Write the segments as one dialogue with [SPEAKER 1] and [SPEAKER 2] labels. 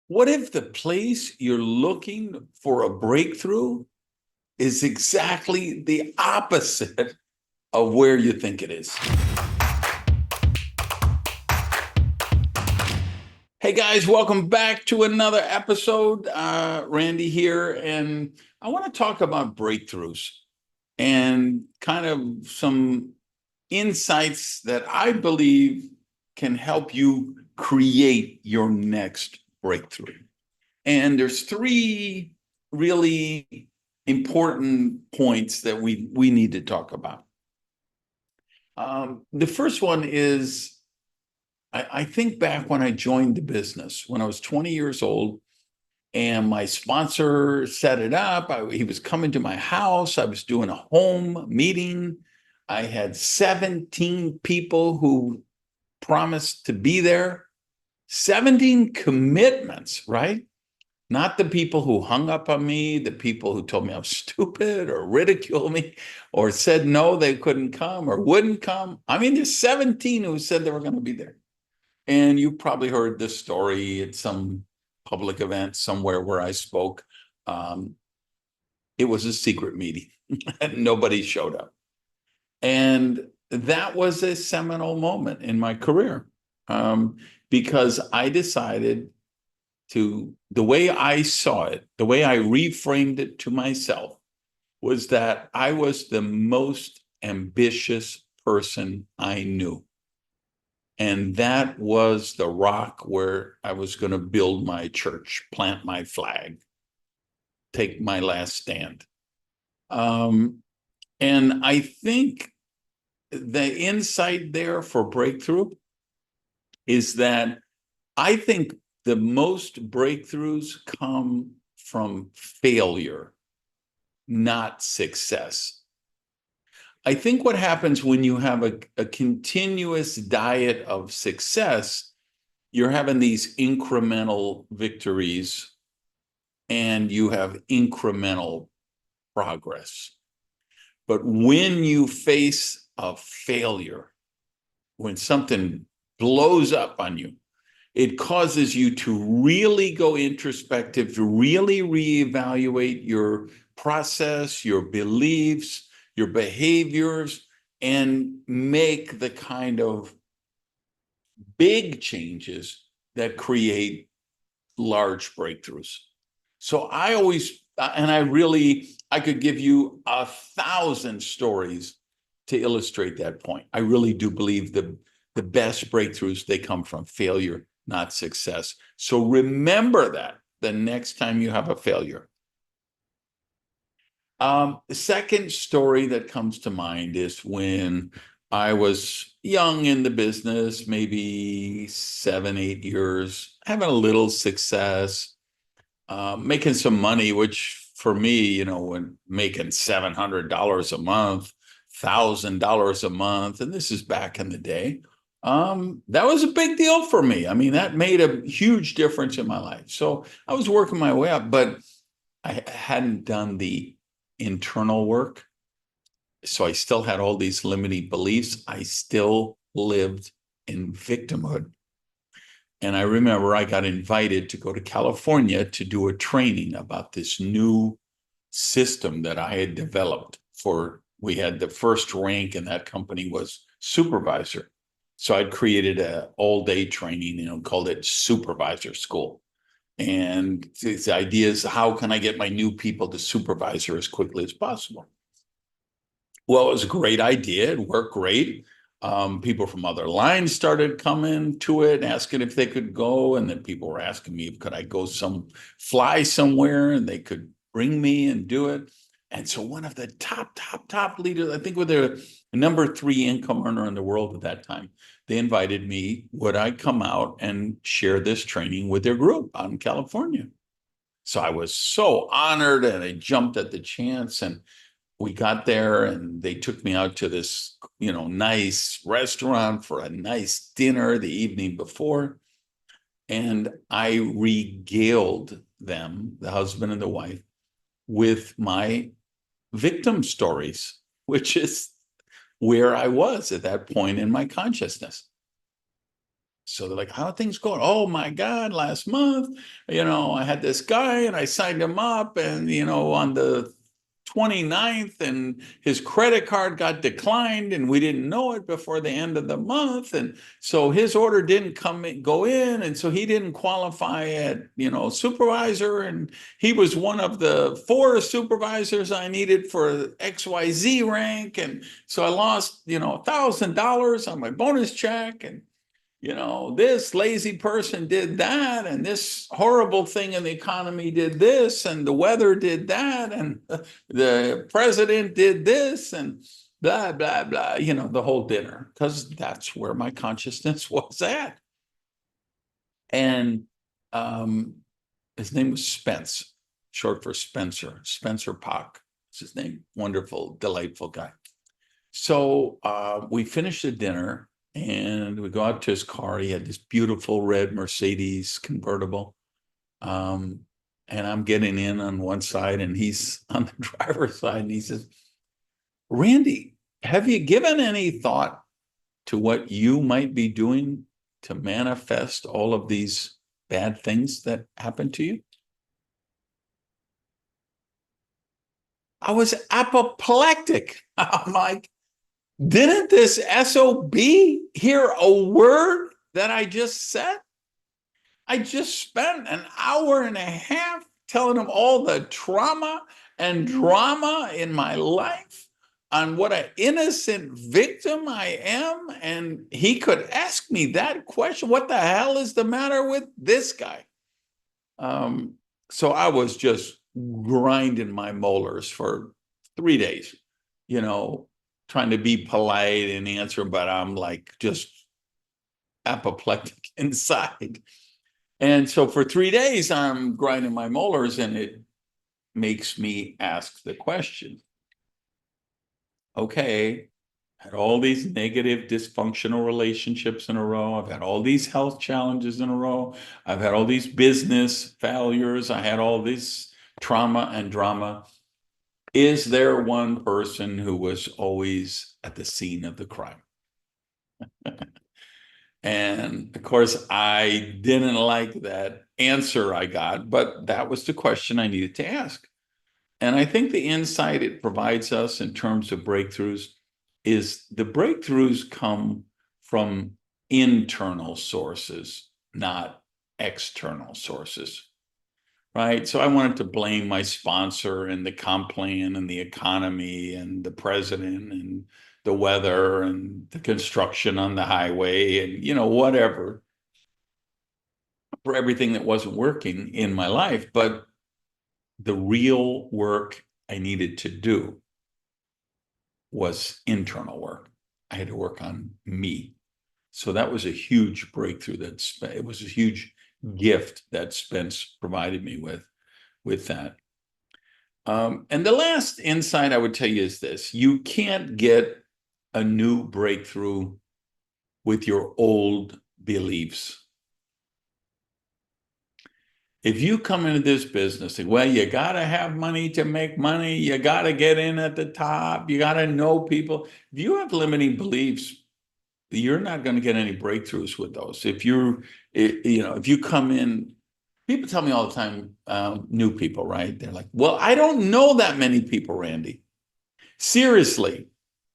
[SPEAKER 1] What if the place you're looking for a breakthrough is exactly the opposite of where you think it is? Hey guys, welcome back to another episode. Randy here, and I want to talk about breakthroughs and kind of some insights that I believe can help you create your next breakthrough. And there's three really important points that we need to talk about. The first one is I think back when I joined the business when I was 20 years old, and my sponsor set it up. He was coming to my house. I was doing a home meeting. I had 17 people who promised to be there, 17 commitments, right? Not the people who hung up on me, the people who told me I was stupid or ridiculed me or said no, they couldn't come or wouldn't come. I mean, there's 17 who said they were going to be there. And you probably heard this story at some public event somewhere where I spoke. Um, it was a secret meeting and nobody showed up. And that was a seminal moment in my career because I decided the way I saw it, the way I reframed it to myself was that I was the most ambitious person I knew. And that was the rock where I was going to build my church, plant my flag, take my last stand. Um, and I think the insight there for breakthrough is that I think the most breakthroughs come from failure, not success. I think what happens when you have a continuous diet of success, you're having these incremental victories and you have incremental progress. But when you face a failure, when something blows up on you, it causes you to really go introspective, to really reevaluate your process, your beliefs, your behaviors, and make the kind of big changes that create large breakthroughs. So I always, and I could give you 1,000 stories to illustrate that point. I really do believe the best breakthroughs, they come from failure, not success. So remember that the next time you have a failure. The second story that comes to mind is when I was young in the business, maybe 7, 8 years, having a little success, making some money, which for me, when making $700 a month, $1,000 a month, and this is back in the day, that was a big deal for me. I mean, that made a huge difference in my life. So I was working my way up, but I hadn't done the internal work. So I still had all these limiting beliefs. I still lived in victimhood. And I remember I got invited to go to California to do a training about this new system that I had developed we had the first rank in that company was supervisor. So I'd created a all-day training, called it supervisor school. And the idea is, how can I get my new people to supervisor as quickly as possible? Well, it was a great idea. It worked great. People from other lines started coming to it, asking if they could go. And then people were asking me, could I go fly somewhere and they could bring me and do it. And so one of the top leaders, I think with the number 3 income earner in the world at that time, they invited me, would I come out and share this training with their group out in California? So I was so honored and I jumped at the chance, and we got there and they took me out to this, nice restaurant for a nice dinner the evening before. And I regaled them, the husband and the wife, with my victim stories, which is where I was at that point in my consciousness. So they're like, how are things going? Oh my God, last month, I had this guy and I signed him up, and, on the 29th, and his credit card got declined and we didn't know it before the end of the month. And so his order didn't go in. And so he didn't qualify at, supervisor. And he was one of the 4 supervisors I needed for XYZ rank. And so I lost, $1,000 on my bonus check. And this lazy person did that, and this horrible thing in the economy did this, and the weather did that, and the president did this, and blah, blah, blah, the whole dinner, because that's where my consciousness was at. And his name was Spence, short for Spencer Pock. That's his name. Wonderful, delightful guy. So we finished the dinner. And we go out to his car. He had this beautiful red Mercedes convertible. And I'm getting in on one side and he's on the driver's side. And he says, Randy, have you given any thought to what you might be doing to manifest all of these bad things that happen to you? I was apoplectic. I'm like, didn't this SOB hear a word that I just said? I just spent an hour and a half telling him all the trauma and drama in my life, on what an innocent victim I am. And he could ask me that question. What the hell is the matter with this guy? So I was just grinding my molars for 3 days, trying to be polite and answer, but I'm like just apoplectic inside. And so for 3 days, I'm grinding my molars, and it makes me ask the question, okay, I had all these negative, dysfunctional relationships in a row. I've had all these health challenges in a row. I've had all these business failures. I had all this trauma and drama. Is there one person who was always at the scene of the crime? And of course, I didn't like that answer I got, but that was the question I needed to ask. And I think the insight it provides us in terms of breakthroughs is the breakthroughs come from internal sources, not external sources. Right. So I wanted to blame my sponsor and the comp plan and the economy and the president and the weather and the construction on the highway and, whatever, for everything that wasn't working in my life. But the real work I needed to do was internal work. I had to work on me. So that was a huge breakthrough. It was a huge gift that Spence provided me with that. And the last insight I would tell you is this: you can't get a new breakthrough with your old beliefs. If you come into this business and, well, you got to have money to make money, you got to get in at the top, you got to know people. If you have limiting beliefs, you're not going to get any breakthroughs with those. If you come in, people tell me all the time, new people, right? They're like, well, I don't know that many people, Randy. Seriously.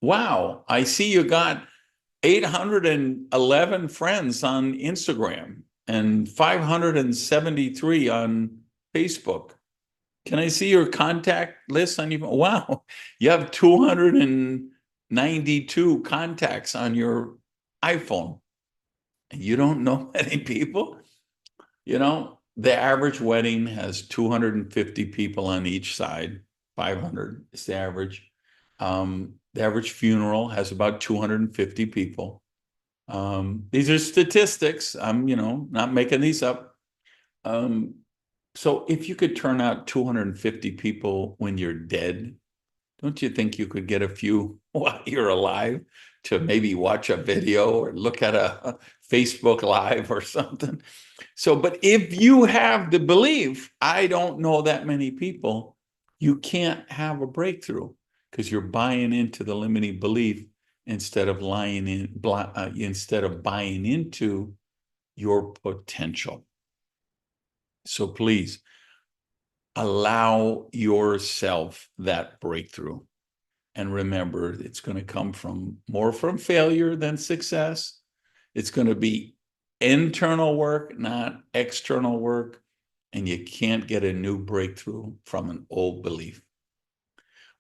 [SPEAKER 1] Wow. I see you got 811 friends on Instagram and 573 on Facebook. Can I see your contact list on your? Wow. You have 292 contacts on your iPhone. And you don't know many people? The average wedding has 250 people on each side. 500 is the average. The average funeral has about 250 people. These are statistics. I'm, not making these up. So if you could turn out 250 people when you're dead, don't you think you could get a few while you're alive to maybe watch a video or look at a Facebook Live or something? So, but if you have the belief, I don't know that many people, you can't have a breakthrough because you're buying into the limiting belief instead of buying into your potential. So please allow yourself that breakthrough. And remember, it's going to come more from failure than success. It's going to be internal work, not external work. And you can't get a new breakthrough from an old belief.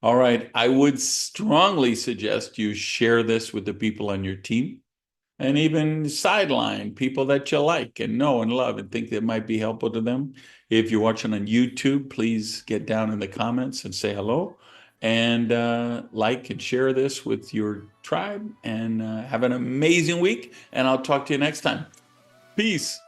[SPEAKER 1] All right. I would strongly suggest you share this with the people on your team, and even sideline people that you like and know and love and think that might be helpful to them. If you're watching on YouTube, please get down in the comments and say hello, and like and share this with your tribe, and have an amazing week. And I'll talk to you next time. Peace.